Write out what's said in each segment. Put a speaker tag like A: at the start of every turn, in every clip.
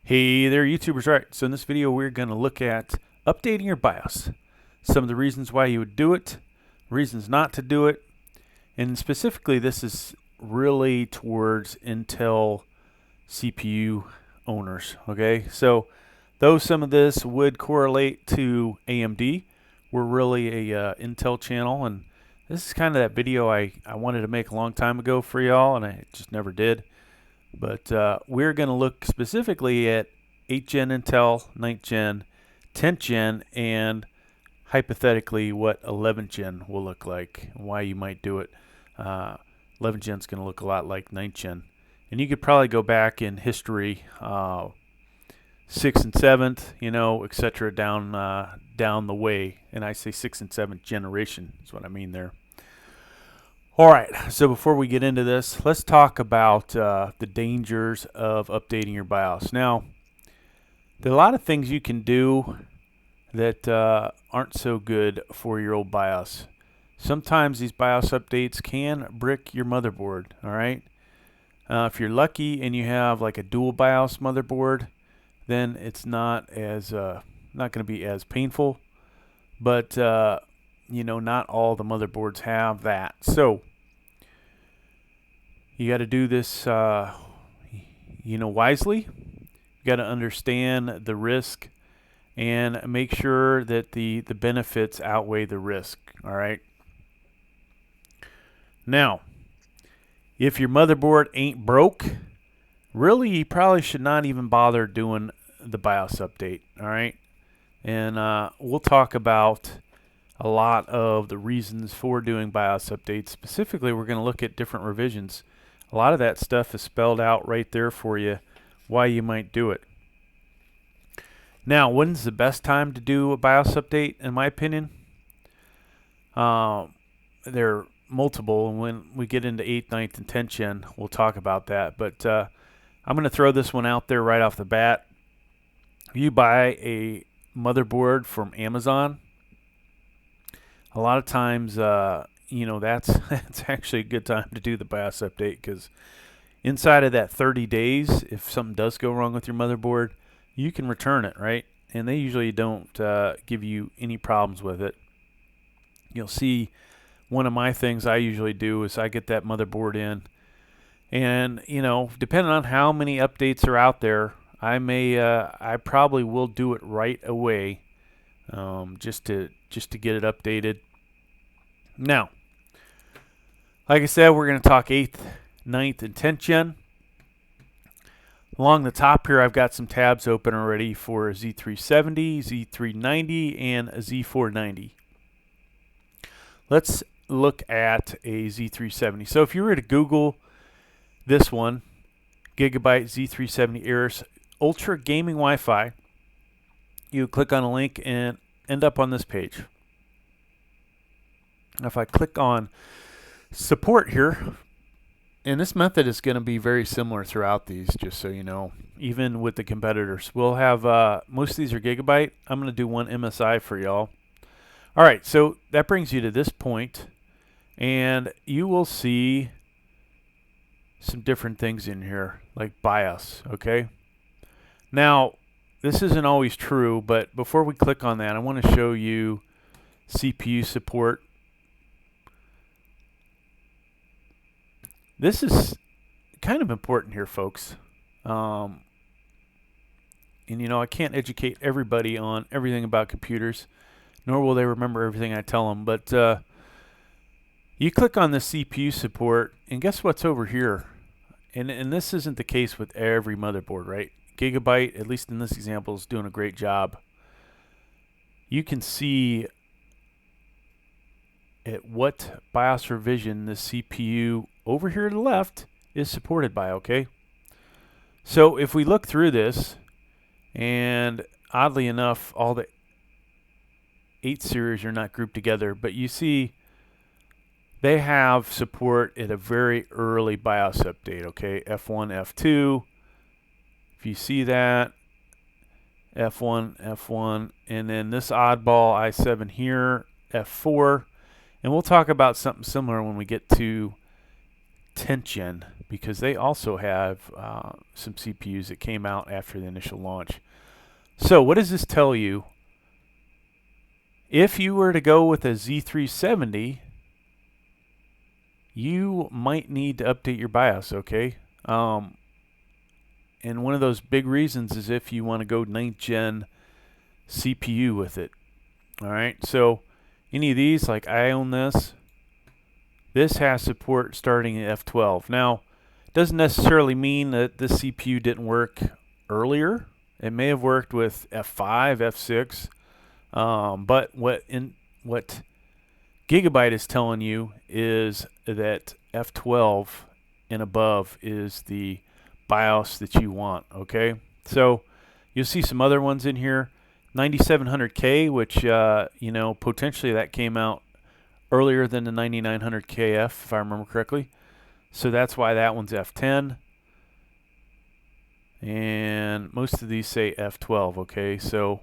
A: Hey there, YouTubers. All right, so in this video we're going to look at updating your BIOS. Some of the reasons why you would do it, reasons not to do it, and specifically this is really towards Intel CPU owners. Okay, so though some of this would correlate to AMD, we're really a Intel channel, and this is kind of that video I wanted to make a long time ago for y'all, and I just never did. But we're going to look specifically at 8th gen Intel, 9th gen, 10th gen, and hypothetically what 11th gen will look like, and why you might do it. 11th gen is going to look a lot like 9th gen. And you could probably go back in history, 6th and 7th, you know, etc. down the way. And I say 6th and 7th generation is what I mean there. All right, so before we get into this, let's talk about the dangers of updating your BIOS. Now, there are a lot of things you can do that aren't so good for your old BIOS. Sometimes these BIOS updates can brick your motherboard, all right? If you're lucky and you have like a dual BIOS motherboard, then it's not going to be as painful, but you know, not all the motherboards have that. So you got to do this, you know, wisely. You got to understand the risk and make sure that the benefits outweigh the risk. All right. Now, if your motherboard ain't broke, really you probably should not even bother doing the BIOS update. All right. And we'll talk about a lot of the reasons for doing BIOS updates. Specifically, we're going to look at different revisions. A lot of that stuff is spelled out right there for you, why you might do it. Now, when's the best time to do a BIOS update, in my opinion? There are multiple, and when we get into 8th, 9th, and 10th gen, we'll talk about that. But I'm going to throw this one out there right off the bat. If you buy a motherboard from Amazon, a lot of times, you know, that's actually a good time to do the BIOS update, because inside of that 30 days, if something does go wrong with your motherboard, you can return it, right? And they usually don't give you any problems with it. You'll see one of my things I usually do is I get that motherboard in, and you know, depending on how many updates are out there, I probably will do it right away, just to get it updated. Now, like I said, we're going to talk 8th, 9th, and 10th gen. Along the top here, I've got some tabs open already for a Z370, Z390, and a Z490. Let's look at a Z370. So if you were to Google this one, Gigabyte Z370 Acer Ultra Gaming Wi-Fi, you click on a link and end up on this page. If I click on support here, and this method is going to be very similar throughout these, just so you know, even with the competitors. We'll have, most of these are Gigabyte. I'm going to do one MSI for y'all. All right, so that brings you to this point, and you will see some different things in here, like BIOS, okay? Now, this isn't always true, but before we click on that, I want to show you CPU support. This is kind of important here, folks. And, you know, I can't educate everybody on everything about computers, nor will they remember everything I tell them. But you click on the CPU support, and guess what's over here? And this isn't the case with every motherboard, right? Gigabyte, at least in this example, is doing a great job. You can see at what BIOS revision the CPU over here to the left is supported by, okay? So if we look through this, and oddly enough, all the 8 series are not grouped together, but you see they have support at a very early BIOS update, okay? F1, F2, if you see that, F1, F1, and then this oddball i7 here, F4, and we'll talk about something similar when we get to 10th gen. because they also have some CPUs that came out after the initial launch. So what does this tell you? If you were to go with a Z370, you might need to update your BIOS, okay? And one of those big reasons is if you want to go 9th gen CPU with it. All right, so any of these, like I own this has support starting at F12. Now, it doesn't necessarily mean that this CPU didn't work earlier. It may have worked with F5, F6, but what Gigabyte is telling you is that F12 and above is the BIOS that you want, okay? So you'll see some other ones in here. 9700K, which, you know, potentially that came out earlier than the 9900KF, if I remember correctly. So that's why that one's F10. And most of these say F12, okay? So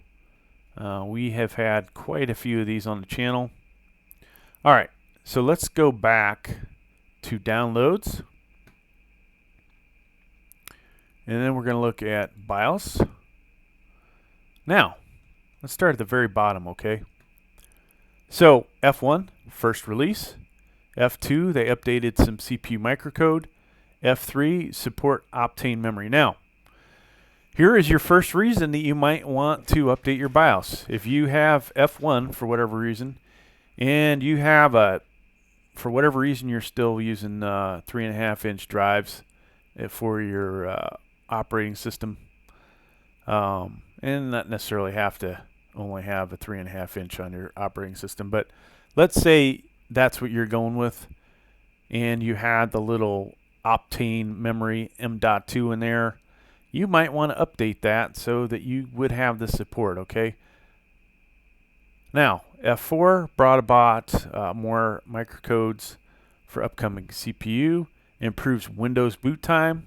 A: we have had quite a few of these on the channel. All right, so let's go back to downloads. And then we're going to look at BIOS. Now, let's start at the very bottom, okay? So, F1, first release. F2, they updated some CPU microcode. F3, support Optane memory. Now, here is your first reason that you might want to update your BIOS. If you have F1 for whatever reason, and you have for whatever reason you're still using 3.5-inch drives for your operating system, and not necessarily have to only have a 3.5-inch on your operating system, but let's say that's what you're going with, and you had the little Optane memory M.2 in there. You might want to update that so that you would have the support, okay? Now, F4 brought about more microcodes for upcoming CPU, improves Windows boot time.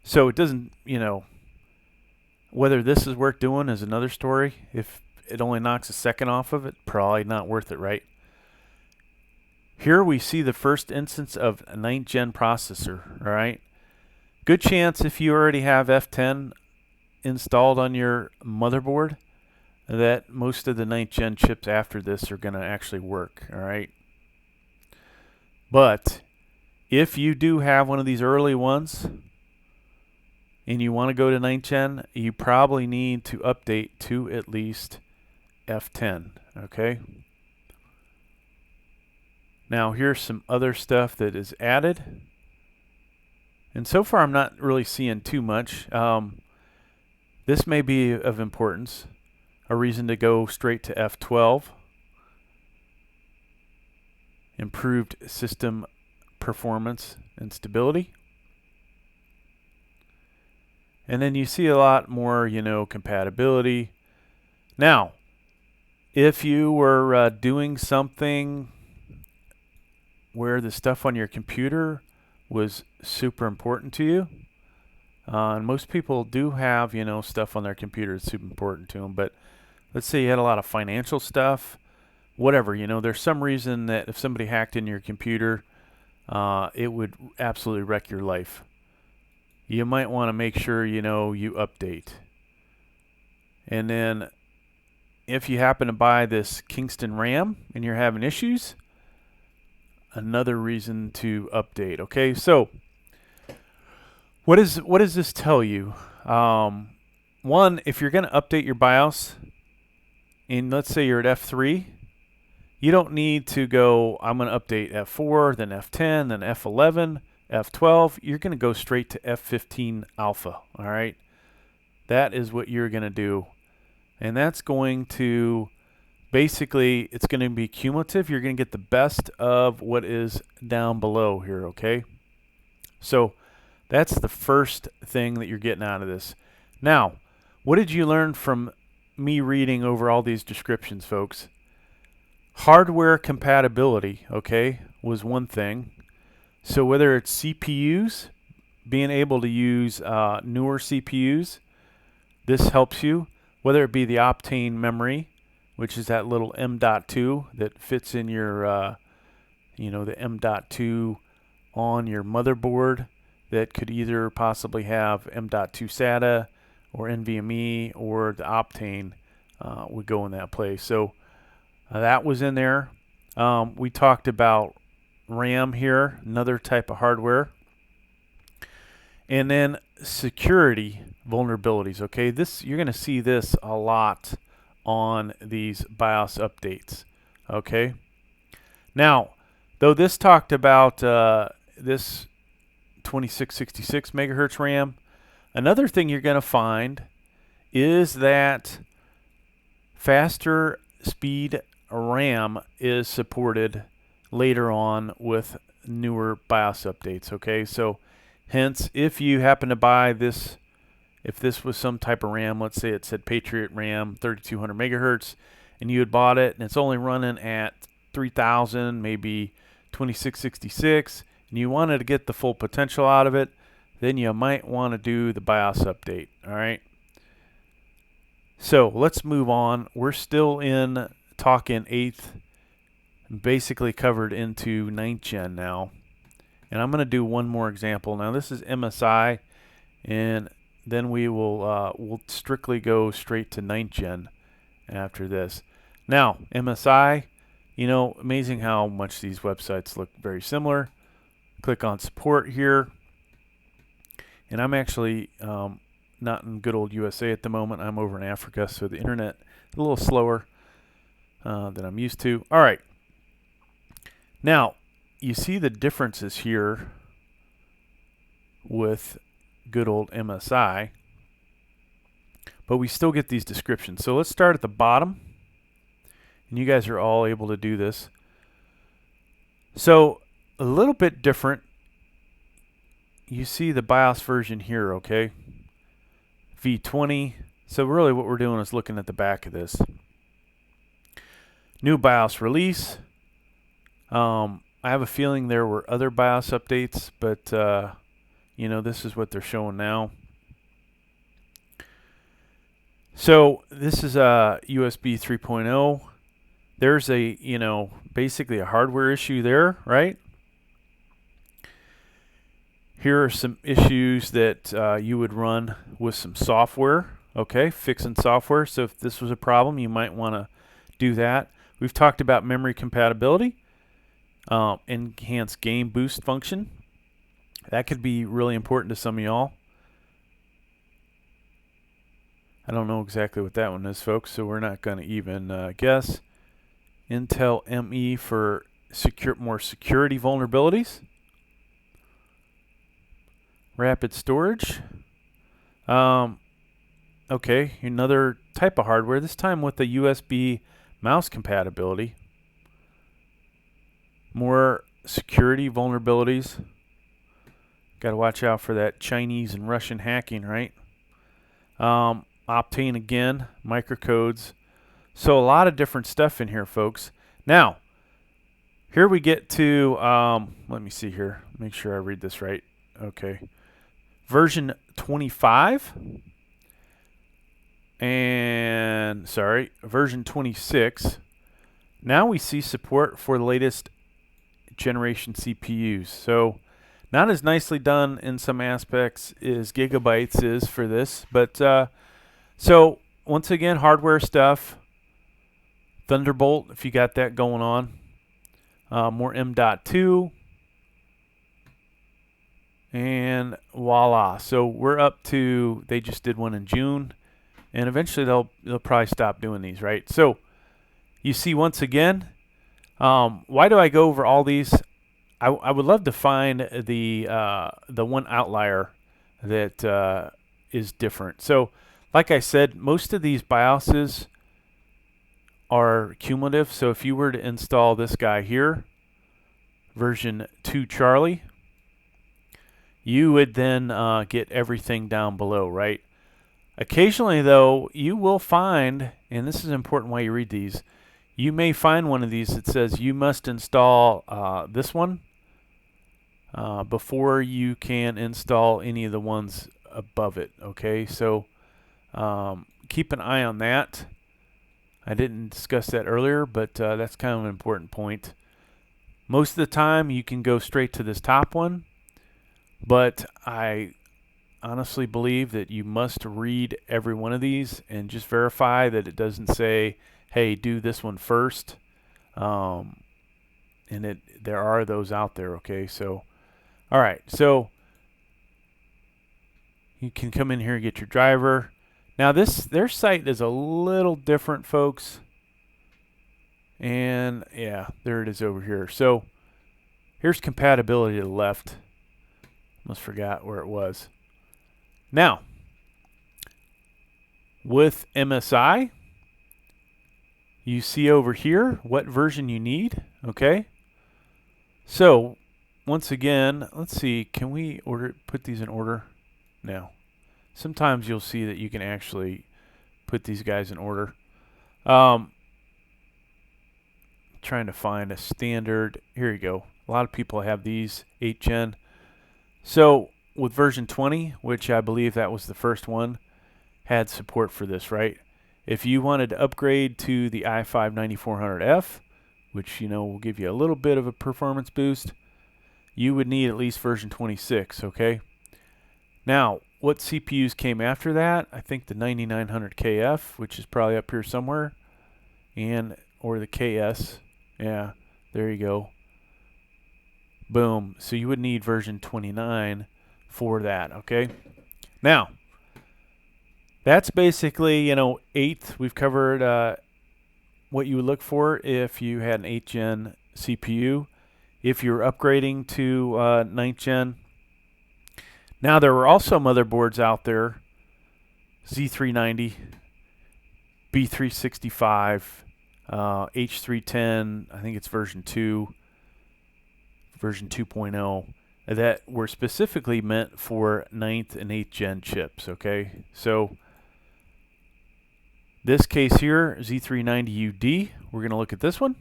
A: So it doesn't, you know, whether this is worth doing is another story. If it only knocks a second off of it, probably not worth it, right? Here we see the first instance of a 9th gen processor, all right? Good chance if you already have F10 installed on your motherboard that most of the 9th gen chips after this are going to actually work, all right? But if you do have one of these early ones and you want to go to 9th gen, you probably need to update to at least F10, okay? Now here's some other stuff that is added. And so far I'm not really seeing too much. This may be of importance, a reason to go straight to F12. Improved system performance and stability. And then you see a lot more, you know, compatibility. Now, if you were doing something where the stuff on your computer was super important to you, and most people do have, you know, stuff on their computer that's super important to them, but let's say you had a lot of financial stuff, whatever, you know, there's some reason that if somebody hacked into your computer, it would absolutely wreck your life. You might want to make sure, you know, you update. And then if you happen to buy this Kingston RAM and you're having issues, another reason to update. Okay, so what does this tell you? One, if you're going to update your BIOS, and let's say you're at F3, you don't need to go, I'm going to update F4, then F10, then F11, F12. You're going to go straight to F15 alpha, all right? That is what you're going to do. And that's going to, basically, it's going to be cumulative. You're going to get the best of what is down below here, okay? So that's the first thing that you're getting out of this. Now, what did you learn from me reading over all these descriptions, folks? Hardware compatibility, okay, was one thing. So whether it's CPUs, being able to use newer CPUs, this helps you. Whether it be the Optane memory, which is that little M.2 that fits in your, you know, the M.2 on your motherboard that could either possibly have M.2 SATA or NVMe, or the Optane would go in that place. So that was in there. We talked about RAM here, another type of hardware. And then security vulnerabilities. Okay, this, you're going to see this a lot on these BIOS updates. Okay, now though this talked about this 2666 megahertz RAM, another thing you're going to find is that faster speed RAM is supported later on with newer BIOS updates. Okay, so hence, if you happen to buy this, if this was some type of RAM, let's say it said Patriot RAM 3200 megahertz, and you had bought it and it's only running at 3000, maybe 2666, and you wanted to get the full potential out of it, then you might want to do the BIOS update. All right. So let's move on. We're still in talking 8th, basically covered into 9th gen now. And I'm going to do one more example. Now this is MSI, and then we will we'll strictly go straight to 9th gen after this. Now MSI, you know, amazing how much these websites look very similar. Click on support here, and I'm actually not in good old USA at the moment. I'm over in Africa, so the internet a little slower than I'm used to. All right. Now, you see the differences here with good old MSI, but we still get these descriptions. So let's start at the bottom, and you guys are all able to do this. So a little bit different. You see the BIOS version here, okay? V20. So really what we're doing is looking at the back of this. New BIOS release. I have a feeling there were other BIOS updates, but you know, this is what they're showing now. So this is a USB 3.0. There's a, you know, basically a hardware issue there, right? Here are some issues that you would run with some software. Okay, fixing software. So if this was a problem, you might want to do that. We've talked about memory compatibility. Enhanced game boost function. That could be really important to some of y'all. I don't know exactly what that one is, folks, so we're not going to even guess. Intel ME for more security vulnerabilities. Rapid storage. Okay, another type of hardware, this time with the USB mouse compatibility. More security vulnerabilities. Got to watch out for that Chinese and Russian hacking, right? Optane again, microcodes. So a lot of different stuff in here, folks. Now, here we get to, let me see here. Make sure I read this right. Okay. Version 25. And, sorry, version 26. Now we see support for the latest generation CPUs. So not as nicely done in some aspects as Gigabytes is for this, but so once again, hardware stuff. Thunderbolt, if you got that going on. More M.2, and voila. So we're up to, they just did one in June, and eventually they'll probably stop doing these, right? So you see once again. Why do I go over all these? I would love to find the one outlier that is different. So, like I said, most of these BIOSes are cumulative. So if you were to install this guy here, version 2 Charlie, you would then get everything down below, right? Occasionally, though, you will find, and this is important why you read these, you may find one of these that says you must install this one before you can install any of the ones above it. Okay, so keep an eye on that. I didn't discuss that earlier, but that's kind of an important point. Most of the time you can go straight to this top one, but I honestly believe that you must read every one of these and just verify that it doesn't say, hey, do this one first. And there are those out there, okay? So, all right, so you can come in here and get your driver. Now their site is a little different, folks. And yeah, there it is over here. So here's compatibility to the left. Almost forgot where it was. Now, with MSI, you see over here what version you need, okay? So, once again, let's see, can we put these in order? No. Sometimes you'll see that you can actually put these guys in order. Trying to find a standard. Here you go. A lot of people have these 8 Gen. So, with version 20, which I believe that was the first one, had support for this, right? If you wanted to upgrade to the i5 9400F, which will give you a little bit of a performance boost, you would need at least version 26, okay? Now, what CPUs came after that? I think the 9900KF, which is probably up here somewhere, or the KS. Yeah, there you go. Boom. So you would need version 29 for that, okay? Now, that's basically, 8th. We've covered what you would look for if you had an 8 Gen CPU. If you're upgrading to 9th Gen. Now, there were also motherboards out there, Z390, B365, H310, I think it's version 2, version 2.0, that were specifically meant for 9th and 8th Gen chips, okay? So, this case here, Z390UD, we're going to look at this one.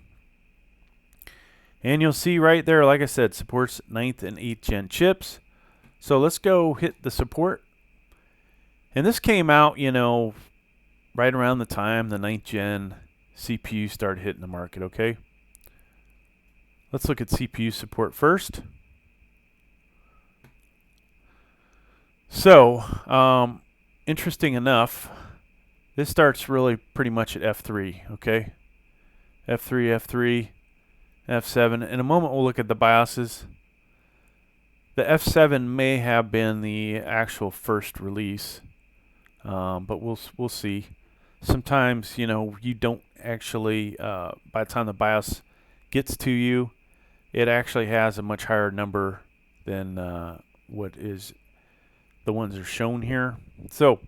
A: And you'll see right there, like I said, supports 9th and 8th Gen chips. So let's go hit the support. And this came out, right around the time the 9th Gen CPU started hitting the market, okay? Let's look at CPU support first. So, interesting enough, this starts really pretty much at F3, okay? F3, F7. In a moment, we'll look at the BIOSes. The F7 may have been the actual first release, but we'll see. Sometimes, you don't actually, by the time the BIOS gets to you, it actually has a much higher number than what is the ones that are shown here. So,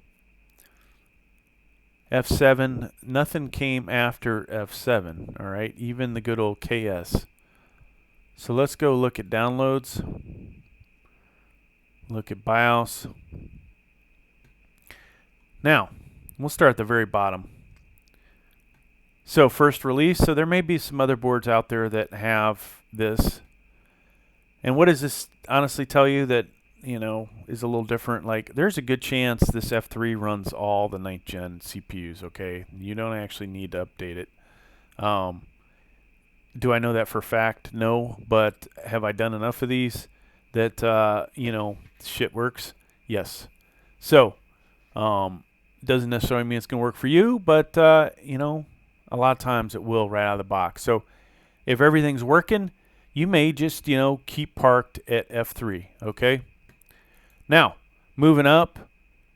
A: F7, nothing came after F7, all right? Even the good old KS. So let's go look at downloads. Look at BIOS. Now, we'll start at the very bottom. So first release, so there may be some motherboards out there that have this. And what does this honestly tell you that, is a little different? Like, there's a good chance this F3 runs all the 9th Gen CPUs, okay? You don't actually need to update it. Do I know that for a fact? No, but have I done enough of these that, shit works? Yes. So, doesn't necessarily mean it's going to work for you, but, a lot of times it will right out of the box. So, if everything's working, you may just, keep parked at F3, okay? Now, moving up,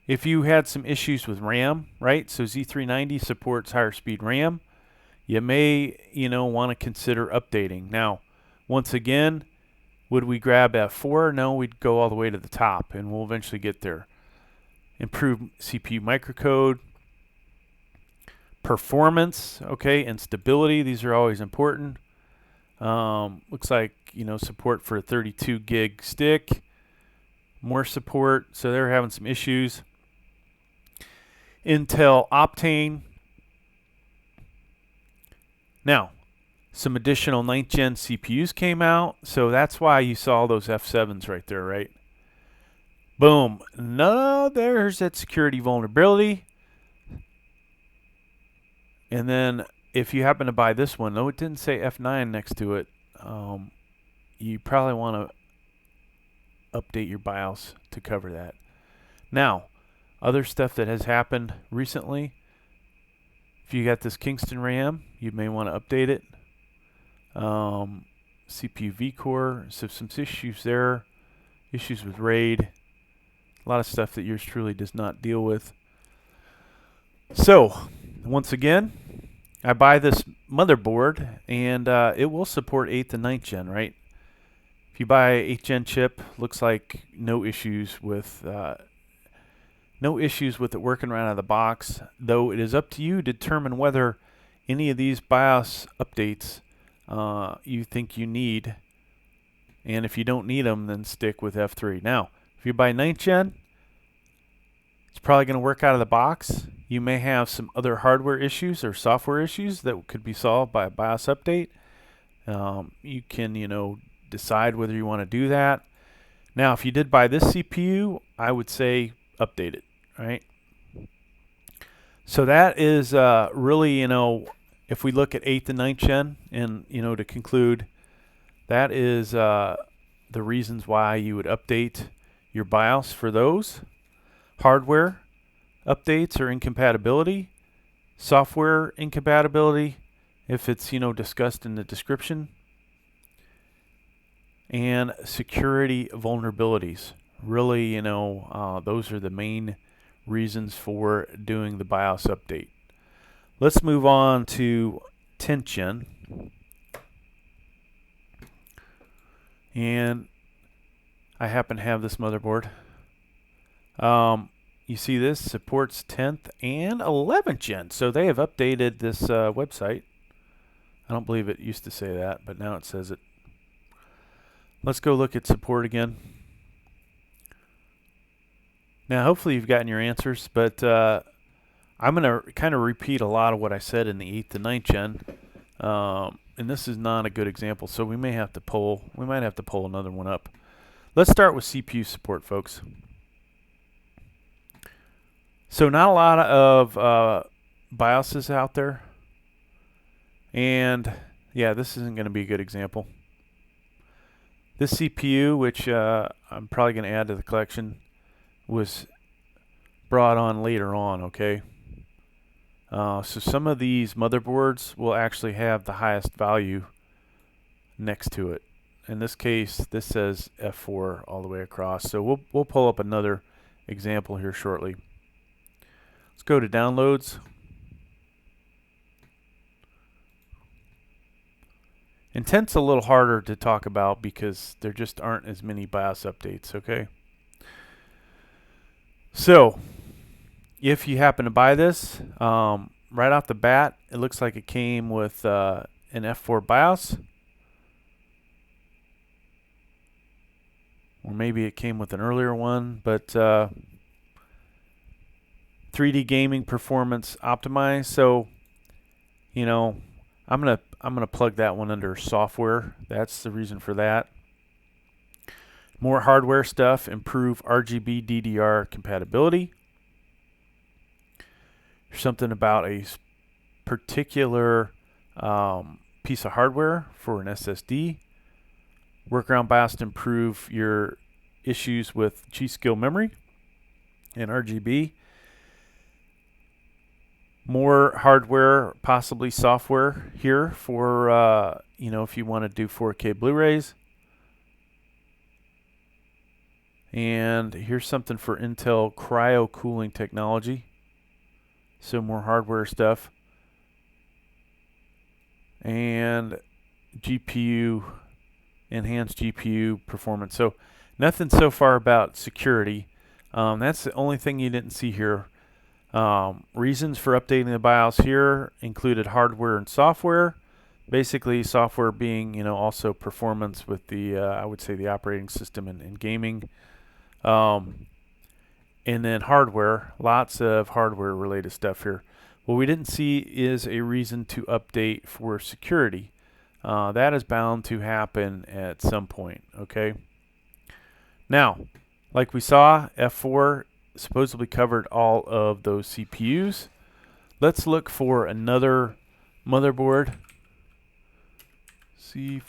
A: if you had some issues with RAM, right? So, Z390 supports higher speed RAM. You may, want to consider updating. Now, once again, would we grab F4? No, we'd go all the way to the top, and we'll eventually get there. Improve CPU microcode. Performance, okay, and stability. These are always important. Looks like, support for a 32 gig stick. More support, so they're having some issues. Intel Optane. Now, some additional 9th Gen CPUs came out, so that's why you saw those F7s right there, right? Boom. No, there's that security vulnerability. And then if you happen to buy this one, though it didn't say F9 next to it, you probably want to update your BIOS to cover that. Now, other stuff that has happened recently, if you got this Kingston RAM, you may want to update it. CPU vCore, so some issues there, issues with RAID, a lot of stuff that yours truly does not deal with. So, once again, I buy this motherboard, and it will support 8th and 9th gen, right? If you buy an 8th gen chip, looks like no issues with it working right out of the box. Though it is up to you to determine whether any of these BIOS updates you think you need, and if you don't need them, then stick with F3. Now, if you buy 9th gen, it's probably going to work out of the box. You may have some other hardware issues or software issues that could be solved by a BIOS update. You can, decide whether you want to do that. Now, if you did buy this CPU, I would say update it, right? So that is really, if we look at 8th and 9th gen, and, to conclude, that is the reasons why you would update your BIOS for those. Hardware updates or incompatibility, software incompatibility, if it's, discussed in the description, and security vulnerabilities. Really, those are the main reasons for doing the BIOS update. Let's move on to 10th gen. And I happen to have this motherboard. You see this supports 10th and 11th gen. So they have updated this website. I don't believe it used to say that, but now it says it. Let's go look at support again. Now, hopefully you've gotten your answers, but I'm going to kind of repeat a lot of what I said in the 8th and 9th gen. And this is not a good example, so we might have to pull another one up. Let's start with CPU support, folks. So not a lot of BIOSes out there. And yeah, this isn't going to be a good example. This CPU, which I'm probably going to add to the collection, was brought on later on, okay? So some of these motherboards will actually have the highest value next to it. In this case, this says F4 all the way across. So we'll pull up another example here shortly. Let's go to downloads. And 10's a little harder to talk about because there just aren't as many BIOS updates, okay? So, if you happen to buy this, right off the bat, it looks like it came with an F4 BIOS. Or maybe it came with an earlier one, but 3D gaming performance optimized. So, I'm gonna plug that one under software. That's the reason for that. More hardware stuff, improve RGB DDR compatibility. There's something about a particular piece of hardware for an SSD. Workaround BIOS to improve your issues with G-Skill memory and RGB. More hardware, possibly software here for, if you want to do 4K Blu-rays. And here's something for Intel cryo cooling technology. So more hardware stuff. And GPU, enhanced GPU performance. So nothing so far about security. That's the only thing you didn't see here. Reasons for updating the BIOS here included hardware and software. Basically, software being, also performance with the, I would say, the operating system and gaming. And then hardware, lots of hardware-related stuff here. What we didn't see is a reason to update for security. That is bound to happen at some point, okay? Now, like we saw, F4 supposedly covered all of those CPUs. Let's look for another motherboard. C4